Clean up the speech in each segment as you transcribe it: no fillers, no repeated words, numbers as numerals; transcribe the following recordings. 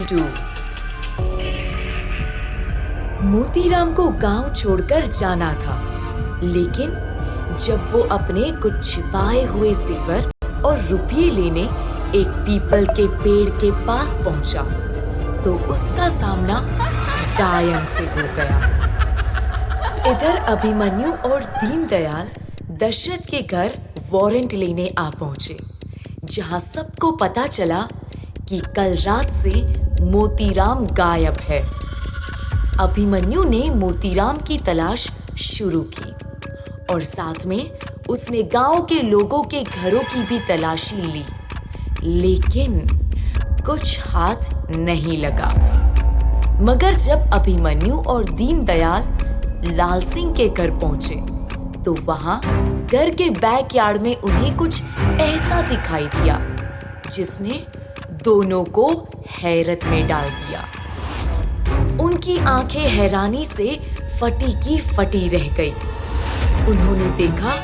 52। मोतीराम को गांव छोड़कर जाना था, लेकिन जब वो अपने कुछ छिपाए हुए जेवर और रुपये लेने एक पीपल के पेड़ के पास पहुंचा, तो उसका सामना डायन से हो गया। इधर अभिमन्यु और दीनदयाल दशरथ के घर वारंट लेने आ पहुंचे, जहां सबको पता चला कि कल रात से मोतीराम गायब है। अभिमन्यु ने मोतीराम की तलाश शुरू की और साथ में उसने गांव के लोगों के घरों की भी तलाशी ली, लेकिन कुछ हाथ नहीं लगा। मगर जब अभिमन्यु और दीनदयाल लाल सिंह के घर पहुंचे, तो वहां घर के बैकयार्ड में उन्हें कुछ ऐसा दिखाई दिया जिसने दोनों को हैरत में डाल दिया। उनकी आंखें हैरानी से फटी की फटी रह गई। उन्होंने देखा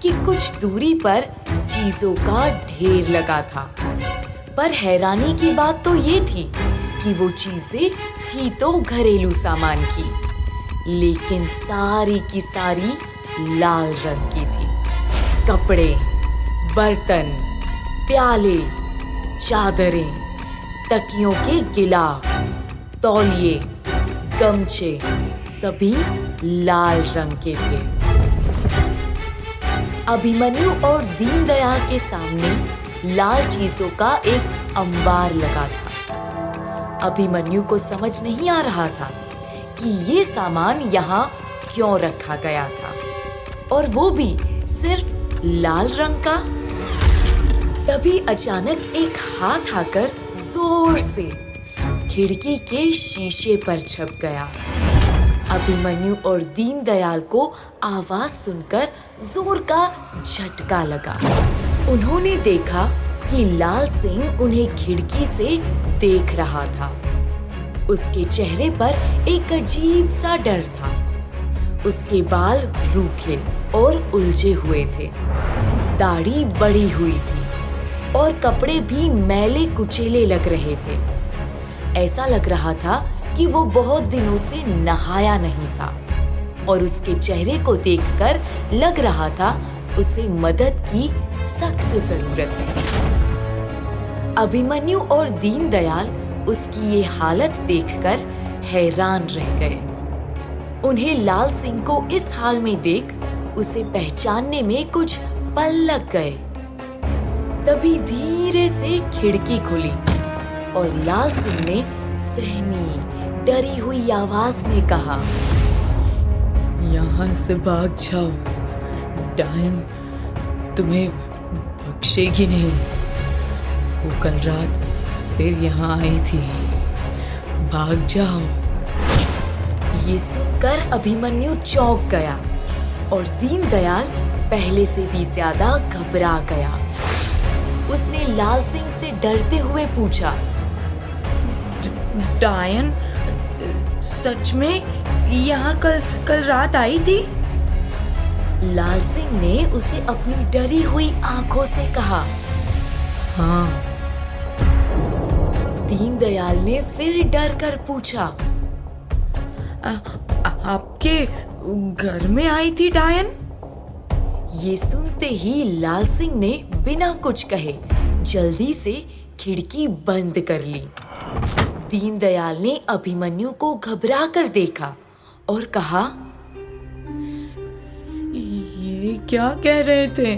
कि कुछ दूरी पर चीजों का ढेर लगा था, पर हैरानी की बात तो ये थी कि वो चीजें थी तो घरेलू सामान की, लेकिन सारी की सारी लाल रंग की थी। कपड़े, बर्तन, प्याले, चादरें, तकियों के गिलाफ, तौलिए, गमछे सभी लाल रंग के थे। अभिमन्यु और दीनदयाल के सामने लाल चीजों का एक अंबार लगा था। अभिमन्यु को समझ नहीं आ रहा था कि ये सामान यहाँ क्यों रखा गया था, और वो भी सिर्फ लाल रंग का। तभी अचानक एक हाथ आकर जोर से खिड़की के शीशे पर छप गया। अभिमन्यु और दीनदयाल को आवाज सुनकर जोर का झटका लगा। उन्होंने देखा कि लाल सिंह उन्हें खिड़की से देख रहा था। उसके चेहरे पर एक अजीब सा डर था। उसके बाल रूखे और उलझे हुए थे, दाढ़ी बड़ी हुई थी और कपड़े भी मैले कुचेले लग रहे थे। ऐसा लग रहा था कि वो बहुत दिनों से नहाया नहीं था, और उसके चेहरे को देखकर लग रहा था उसे मदद की सख्त जरूरत थी। अभिमन्यु और दीनदयाल उसकी ये हालत देखकर हैरान रह गए। उन्हें लाल सिंह को इस हाल में देख उसे पहचानने में कुछ पल लग गए। तभी धीरे से खिड़की खुली और लाल सिंह ने सहमी, डरी हुई आवाज में कहा, यहाँ से भाग जाओ, डायन तुम्हें बख्शेगी नहीं। वो कल रात फिर यहाँ आई थी, भाग जाओ। ये सुनकर अभिमन्यु चौंक गया और दीनदयाल पहले से भी ज्यादा घबरा गया। उसने लाल सिंह से डरते हुए पूछा, डायन सच में यहाँ कल रात आई थी? लाल सिंह ने उसे अपनी डरी हुई आंखों से कहा, हाँ। दीनदयाल ने फिर डर कर पूछा, आपके घर में आई थी डायन? ये सुनते ही लाल सिंह ने बिना कुछ कहे जल्दी से खिड़की बंद कर ली। दीनदयाल ने अभिमन्यु को घबरा कर देखा और कहा, ये क्या कह रहे थे?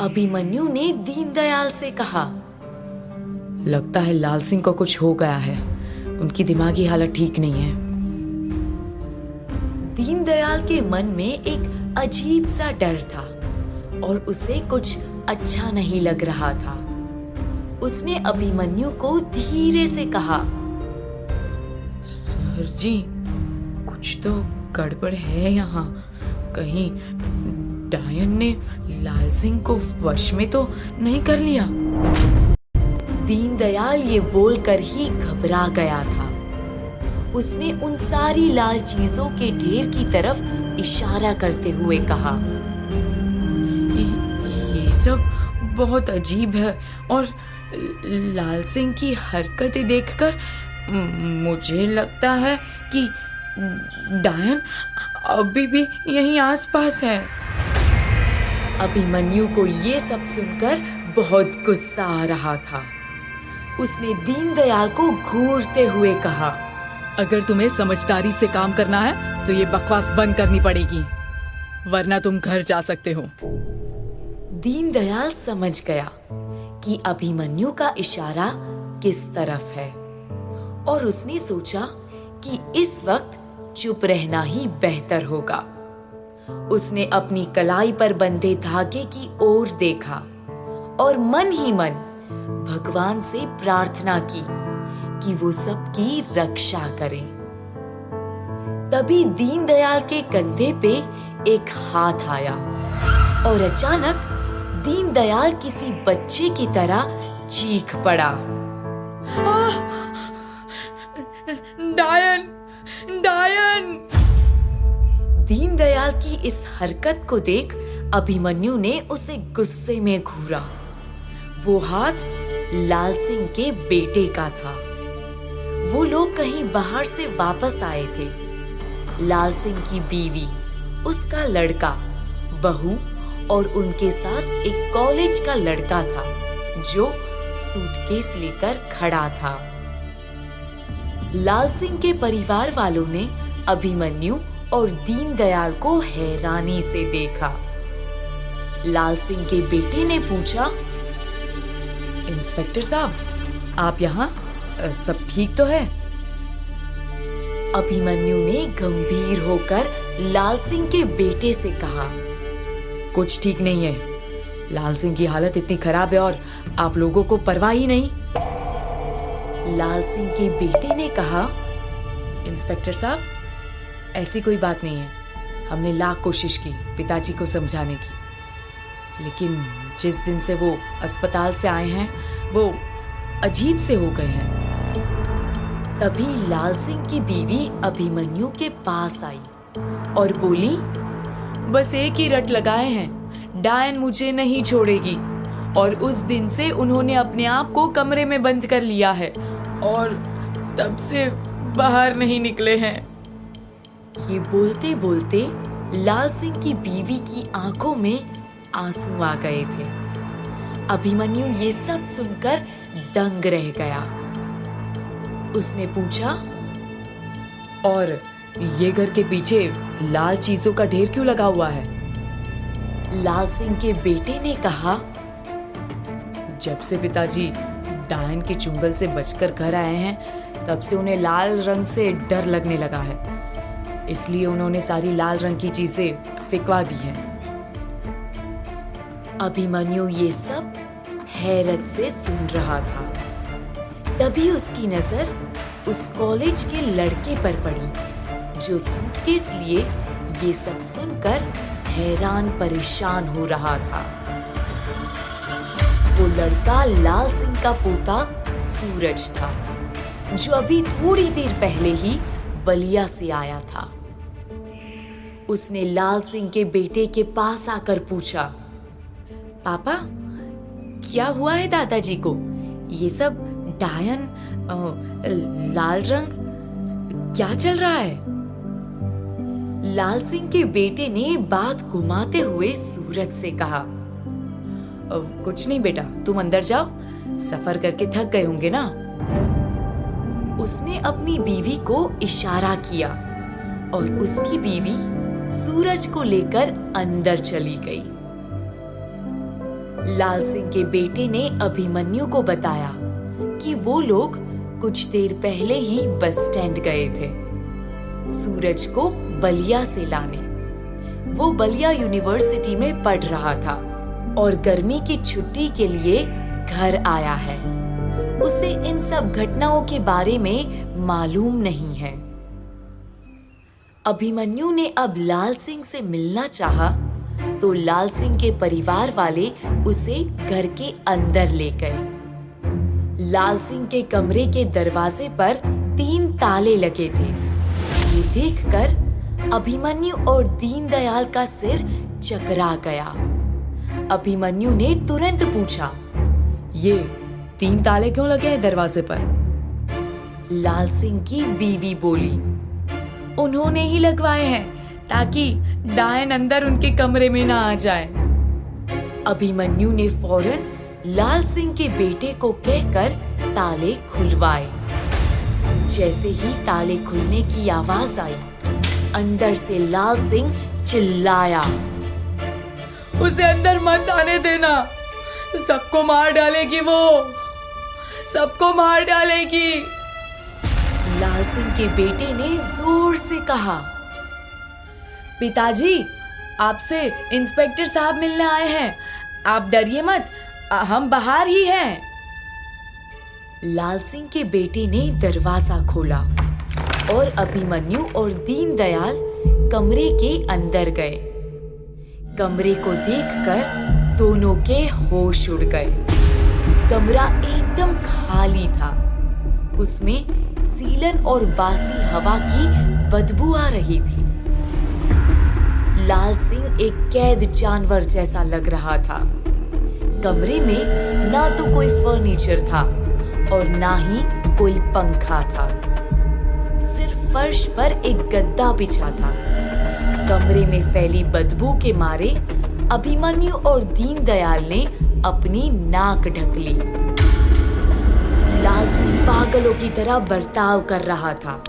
अभिमन्यु ने दीनदयाल से कहा, लगता है लाल सिंह को कुछ हो गया है, उनकी दिमागी हालत ठीक नहीं है। दीनदयाल के मन में एक अजीब सा डर था और उसे कुछ अच्छा नहीं लग रहा था। उसने अभिमन्यु को धीरे से कहा, सर जी, कुछ तो गड़बड़ है यहाँ। कहीं डायन ने लाल सिंह को वश में तो नहीं कर लिया? दीनदयाल ये बोलकर ही घबरा गया था। उसने उन सारी लाल चीजों के ढेर की तरफ इशारा करते हुए कहा, ये सब बहुत अजीब है और लाल सिंह की हरकतें देखकर मुझे लगता है कि डायन अभी भी यहीं आसपास है। अभिमन्यु को ये सब सुनकर बहुत गुस्सा आ रहा था। उसने दीनदयाल को घूरते हुए कहा, अगर तुम्हें समझदारी से काम करना है तो ये बकवास बंद करनी पड़ेगी, वरना तुम घर जा सकते हो। दीनदयाल समझ गया कि अभिमन्यु का इशारा किस तरफ है और उसने सोचा कि इस वक्त चुप रहना ही बेहतर होगा। उसने अपनी कलाई पर बंधे धागे की ओर देखा और मन ही मन भगवान से प्रार्थना की कि वो सबकी रक्षा करें। तभी दीनदयाल के कंधे पे एक हाथ आया और अचानक दीनदयाल किसी बच्चे की तरह चीख पड़ा, डायन, डायन! दीनदयाल की इस हरकत को देख अभिमन्यु ने उसे गुस्से में घूरा। वो हाथ लाल सिंह के बेटे का था। वो लोग कहीं बाहर से वापस आए थे। लाल सिंह की बीवी, उसका लड़का, बहू और उनके साथ एक कॉलेज का लड़का था जो सूटकेस लेकर खड़ा था। लाल सिंह के परिवार वालों ने अभिमन्यु और दीनदयाल को हैरानी से देखा। लाल सिंह के बेटे ने पूछा, इंस्पेक्टर साहब, आप यहाँ? सब ठीक तो है? अभिमन्यु ने गंभीर होकर लाल सिंह के बेटे से कहा, कुछ ठीक नहीं है। लाल सिंह की हालत इतनी खराब है और आप लोगों को परवाह ही नहीं। लाल सिंह के बेटे ने कहा, इंस्पेक्टर साहब, ऐसी कोई बात नहीं है। हमने लाख कोशिश की पिताजी को समझाने की, लेकिन जिस दिन से वो अस्पताल से आए हैं वो अजीब से हो गए हैं। तभी लाल सिंह की बीवी अभिमन्यु के पास आई और बोली, बस एक ही रट लगाए हैं, डायन मुझे नहीं छोड़ेगी। और उस दिन से उन्होंने अपने आप को कमरे में बंद कर लिया है और तब से बाहर नहीं निकले हैं। ये बोलते बोलते लाल सिंह की बीवी की आंखों में आंसू आ गए थे। अभिमन्यु ये सब सुनकर दंग रह गया। उसने पूछा, और ये घर के पीछे लाल चीजों का ढेर क्यों लगा हुआ है? लाल सिंह के बेटे ने कहा, जब से पिताजी डायन के चुंगल से बचकर घर आए हैं तब से उन्हें लाल रंग से डर लगने लगा है, इसलिए उन्होंने सारी लाल रंग की चीजें फिकवा दी हैं। अभिमन्यु ये सब हैरत से सुन रहा था। तभी उसकी नजर उस कॉलेज के लड़के पर पड़ी जो सूटकेस लिए ये सब सुनकर हैरान परेशान हो रहा था। वो लड़का लाल सिंह का पोता सूरज था, जो अभी थोड़ी देर पहले ही बलिया से आया था। उसने लाल सिंह के बेटे के पास आकर पूछा, पापा, क्या हुआ है दादाजी को? ये सब डायन, लाल रंग, क्या चल रहा है? लाल सिंह के बेटे ने बात घुमाते हुए सूरज से कहा, कुछ नहीं बेटा, तुम अंदर जाओ, सफर करके थक गए होंगे ना। उसने अपनी बीवी को इशारा किया और उसकी बीवी सूरज को लेकर अंदर चली गई। लाल सिंह के बेटे ने अभिमन्यु को बताया कि वो लोग कुछ देर पहले ही बस स्टैंड गए थे सूरज को बलिया से लाने। वो बलिया यूनिवर्सिटी में पढ़ रहा था और गर्मी की छुट्टी के लिए घर आया है। उसे इन सब घटनाओं के बारे में मालूम नहीं है। अभिमन्यु ने अब लाल सिंह से मिलना चाहा तो लाल सिंह के परिवार वाले उसे घर के अंदर ले गए। लाल सिंह के कमरे के दरवाजे पर 3 ताले लगे थे। ये देखकर अभिमन्यु और दीनदयाल का सिर चकरा गया। अभिमन्यु ने तुरंत पूछा, 3 ताले क्यों लगे हैं दरवाजे पर? लाल सिंह की बीवी बोली। उन्होंने ही लगवाए हैं ताकि डायन अंदर उनके कमरे में ना आ जाए। अभिमन्यु ने फौरन लाल सिंह के बेटे को कहकर ताले खुलवाए। जैसे ही ताले खुलने की आवाज आई, अंदर से लाल सिंह चिल्लाया, उसे अंदर मत आने देना, सबको मार डालेगी वो, सबको मार डालेगी। लाल सिंह के बेटे ने जोर से कहा। पिताजी, आपसे इंस्पेक्टर साहब मिलने आए हैं, आप डरिए मत, हम बाहर ही हैं। लाल सिंह के बेटे ने दरवाजा खोला और अभिमन्यु और दीनदयाल कमरे के अंदर गए। कमरे को देखकर दोनों के होश उड़ गए। कमरा एकदम खाली था। उसमें सीलन और बासी हवा की बदबू आ रही थी। लाल सिंह एक कैद जानवर जैसा लग रहा था। कमरे में ना तो कोई फर्नीचर था और ना ही कोई पंखा था। सिर्फ फर्श पर एक गद्दा बिछा था। कमरे में फैली बदबू के मारे अभिमन्यु और दीनदयाल ने अपनी नाक ढक ली। लाल सिंह पागलों की तरह बर्ताव कर रहा था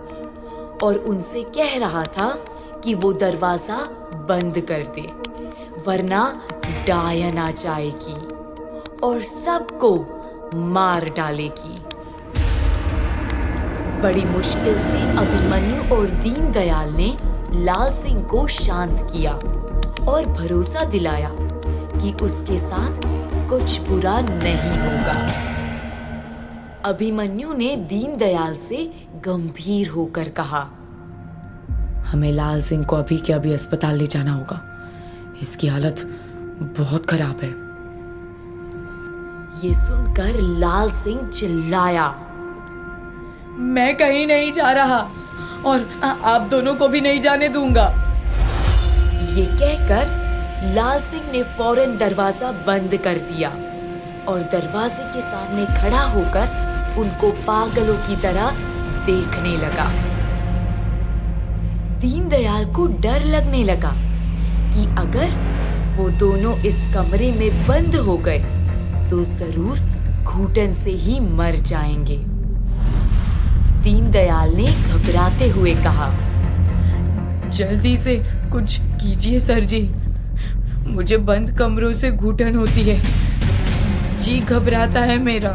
और उनसे कह रहा था कि वो दरवाजा बंद कर दे, वरना डायन आ जाएगी और सबको मार डालेगी। बड़ी मुश्किल से अभिमन्यु और दीनदयाल ने लाल सिंह को शांत किया और भरोसा दिलाया कि उसके साथ कुछ बुरा नहीं होगा। अभिमन्यु ने दीनदयाल से गंभीर होकर कहा, हमें लाल सिंह को अभी के अभी अस्पताल ले जाना होगा, इसकी हालत बहुत खराब है। ये सुनकर लाल सिंह चिल्लाया, मैं कहीं नहीं जा रहा और आप दोनों को भी नहीं जाने दूंगा। ये कहकर लाल सिंह ने फौरन दरवाजा बंद कर दिया और दरवाजे के सामने खड़ा होकर उनको पागलों की तरह देखने लगा। दीनदयाल को डर लगने लगा कि अगर वो दोनों इस कमरे में बंद हो गए तो जरूर घुटन से ही मर जाएंगे। दीनदयाल ने घबराते हुए कहा, जल्दी से कुछ कीजिए सर जी, मुझे बंद कमरों से घुटन होती है, जी घबराता है मेरा।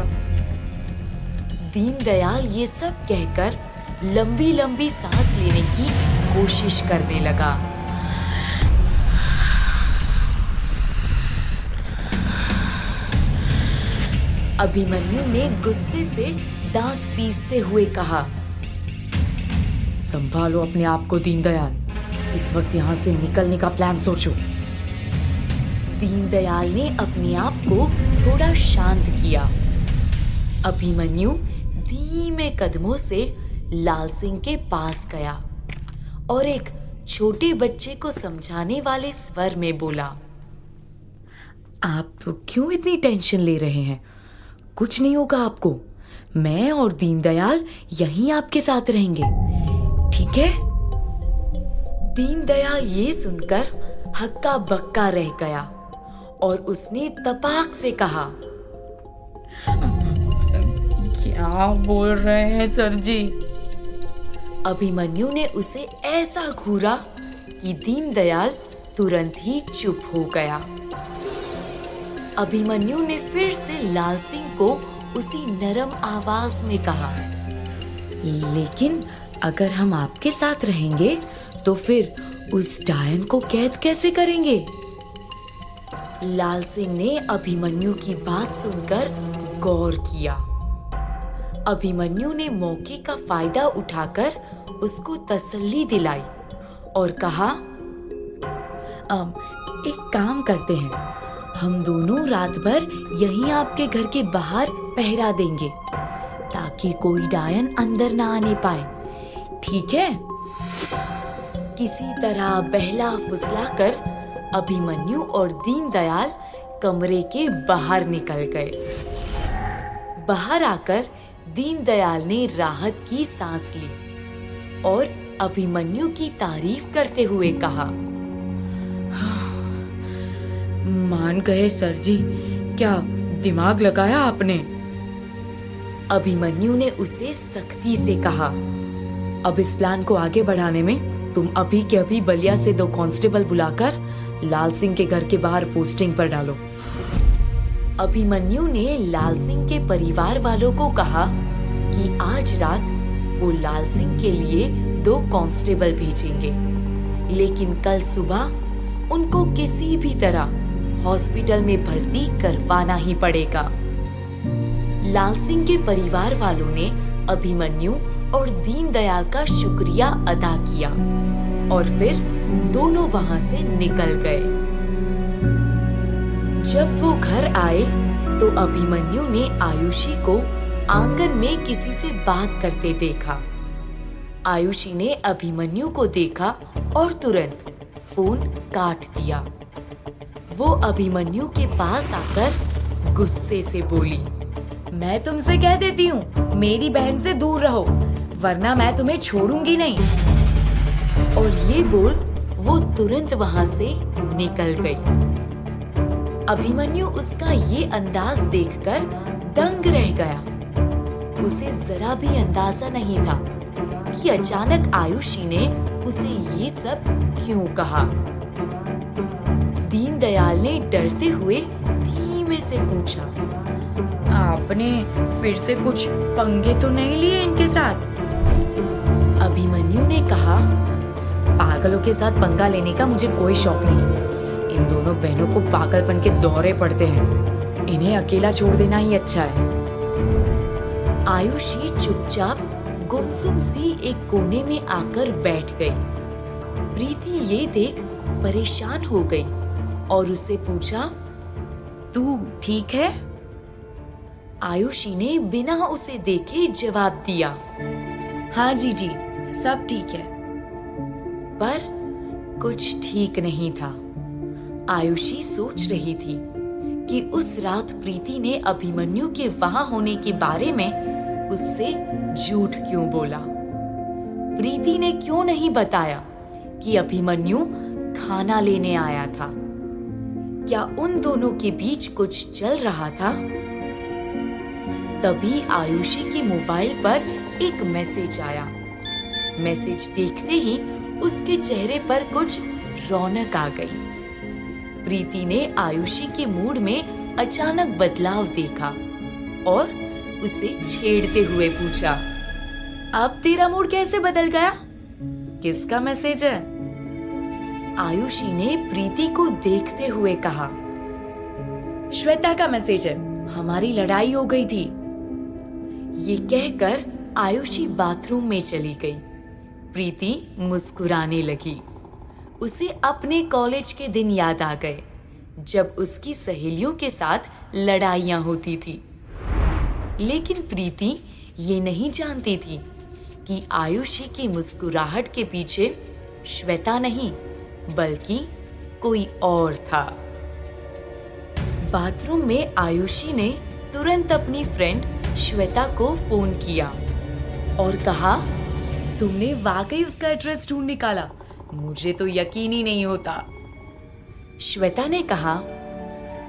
दीनदयाल ये सब कहकर लंबी लंबी सांस लेने की कोशिश करने लगा। अभिमन्यु ने गुस्से से दांत पीसते हुए कहा, संभालो अपने आप को दीनदयाल, इस वक्त यहाँ से निकलने का प्लान सोचो। दीनदयाल ने अपने आप को थोड़ा शांत किया। अभिमन्यु धीमे कदमों से लाल सिंह के पास गया और एक छोटे बच्चे को समझाने वाले स्वर में बोला, आप क्यों इतनी टेंशन ले रहे हैं? कुछ नहीं होगा आपको, मैं और दीनदयाल यहीं आपके साथ रहेंगे, ठीक है? दीनदयाल ये सुनकर हक्का बक्का रह गया और उसने तपाक से कहा, क्या बोल रहे हैं सर जी? अभिमन्यु ने उसे ऐसा घूरा कि दीनदयाल तुरंत ही चुप हो गया। अभिमन्यु ने फिर से लाल सिंह को उसी नरम आवाज में कहा, लेकिन अगर हम आपके साथ रहेंगे तो फिर उस डायन को कैद कैसे करेंगे? लाल सिंह ने अभिमन्यु की बात सुनकर गौर किया। अभिमन्यु ने मौके का फायदा उठाकर उसको तसल्ली दिलाई और कहा, एक काम करते हैं, हम दोनों रात भर यहीं आपके घर के बाहर पहरा देंगे ताकि कोई डायन अंदर ना आने पाए, ठीक है? किसी तरह बहला फुसलाकर अभिमन्यु और दीनदयाल कमरे के बाहर निकल गए। बाहर आकर दीनदयाल ने राहत की सांस ली और अभिमन्यु की तारीफ करते हुए कहा, मान गए सर जी, क्या दिमाग लगाया आपने? अभिमन्यु ने उसे सख्ती से कहा, अब इस प्लान को आगे बढ़ाने में तुम अभी के अभी बलिया से 2 कांस्टेबल बुलाकर लाल सिंह के घर के बाहर पोस्टिंग पर डालो। अभिमन्यु ने लाल सिंह के परिवार वालों को कहा कि आज रात वो लाल सिंह के लिए 2 कांस्टेबल भेजेंगे, लेकिन कल सुबह उनको किसी भी तरह हॉस्पिटल में भर्ती करवाना ही पड़ेगा। लाल सिंह के परिवार वालों ने अभिमन्यु और दीनदयाल का शुक्रिया अदा किया और फिर दोनों वहां से निकल गए। जब वो घर आए तो अभिमन्यु ने आयुषी को आंगन में किसी से बात करते देखा। आयुषी ने अभिमन्यु को देखा और तुरंत फोन काट दिया। वो अभिमन्यु के पास आकर गुस्से से बोली, मैं तुमसे कह देती हूँ, मेरी बहन से दूर रहो, वरना मैं तुम्हें छोड़ूंगी नहीं। और ये बोल वो तुरंत वहां से निकल गई। अभिमन्यु उसका ये अंदाज देखकर दंग रह गया। उसे जरा भी अंदाजा नहीं था कि अचानक आयुषी ने उसे ये सब क्यों कहा। दीनदयाल ने डरते हुए धीमे से पूछा, आपने फिर से कुछ पंगे तो नहीं लिए इनके साथ? अभिमन्यु ने कहा, पागलों के साथ पंगा लेने का मुझे कोई शौक नहीं। इन दोनों बहनों को पागलपन के दौरे पड़ते हैं, इन्हें अकेला छोड़ देना ही अच्छा है। आयुषी चुपचाप गुमसुम सी एक कोने में आकर बैठ गई। प्रीति ये देख परेशान हो गई और उससे पूछा, तू ठीक है? आयुषी ने बिना उसे देखे जवाब दिया, हाँ जी, सब ठीक है। पर कुछ ठीक नहीं था। आयुषी सोच रही थी कि उस रात प्रीति ने अभिमन्यु के वहां होने के बारे में उससे झूठ क्यों बोला। प्रीति ने क्यों नहीं बताया कि अभिमन्यु खाना लेने आया था। क्या उन दोनों के बीच कुछ चल रहा था? तभी आयुषी के मोबाइल पर एक मैसेज आया। मैसेज देखते ही उसके चेहरे पर कुछ रौनक आ गई। प्रीति ने आयुषी के मूड में अचानक बदलाव देखा और उसे छेड़ते हुए पूछा, अब तेरा मूड कैसे बदल गया? किसका मैसेज है? आयुषी ने प्रीति को देखते हुए कहा, श्वेता का मैसेज है, हमारी लड़ाई हो गई थी। ये कहकर आयुषी बाथरूम में चली गई। प्रीति मुस्कुराने लगी। उसे अपने कॉलेज के दिन याद आ गए, जब उसकी सहेलियों के साथ लड़ाइयां होती थी। लेकिन प्रीति ये नहीं जानती थी कि आयुषी की मुस्कुराहट के पीछे श्वेता नहीं, बल्कि कोई और था। बाथरूम में आयुषी ने तुरंत अपनी फ्रेंड श्वेता को फोन किया और कहा, तुमने वाकई उसका एड्रेस ढूंढ निकाला? मुझे तो यकीन ही नहीं होता। श्वेता ने कहा,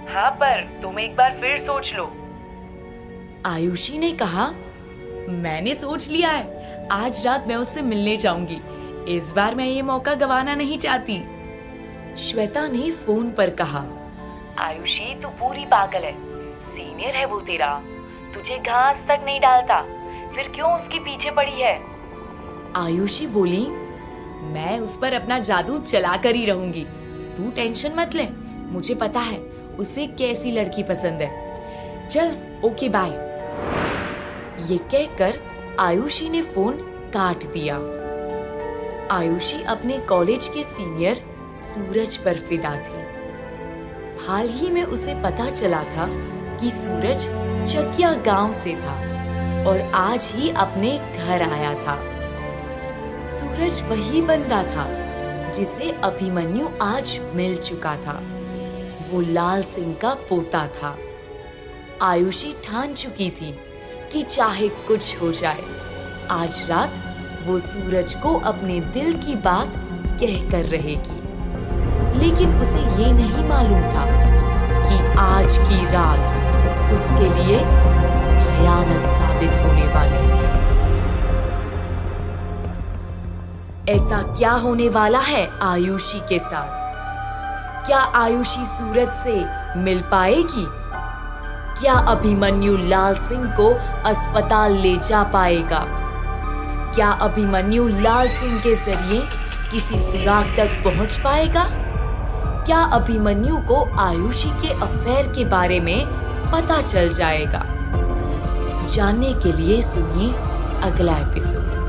हाँ, पर तुम एक बार फिर सोच लो। आयुषी ने कहा, मैंने सोच लिया है, आज रात मैं उससे मिलने जाऊंगी। इस बार मैं ये मौका गंवाना नहीं चाहती। श्वेता ने फोन पर कहा, आयुषी, तू पूरी पागल है। सीनियर है वो तेरा, तुझे घास तक नहीं डालता, फिर क्यों उसके पीछे पड़ी है? आयुषी बोली, मैं उस पर अपना जादू चला कर ही रहूंगी। तू टेंशन मत ले, मुझे पता है उसे कैसी लड़की पसंद है। चल, ओके बाय। ये कहकर आयुषी ने फोन काट दिया। आयुषी अपने कॉलेज के सीनियर सूरज पर फिदा थी। हाल ही में उसे पता चला था कि सूरज चकिया गांव से था और आज ही अपने घर आया था। सूरज वही बंदा था जिसे अभिमन्यु आज मिल चुका था। वो लाल सिंह का पोता था। आयुषी ठान चुकी थी कि चाहे कुछ हो जाए, आज रात वो सूरज को अपने दिल की बात कह कर रहेगी। लेकिन उसे ये नहीं मालूम था कि आज की रात उसके लिए भयानक साबित होने वाली थी। ऐसा क्या होने वाला है आयुषी के साथ? क्या आयुषी सूरज से मिल पाएगी? क्या अभिमन्यु लाल सिंह को अस्पताल ले जा पाएगा? क्या अभिमन्यु लाल सिंह के जरिए किसी सुराग तक पहुंच पाएगा? क्या अभिमन्यु को आयुषी के अफेयर के बारे में पता चल जाएगा? जानने के लिए सुनिए अगला एपिसोड।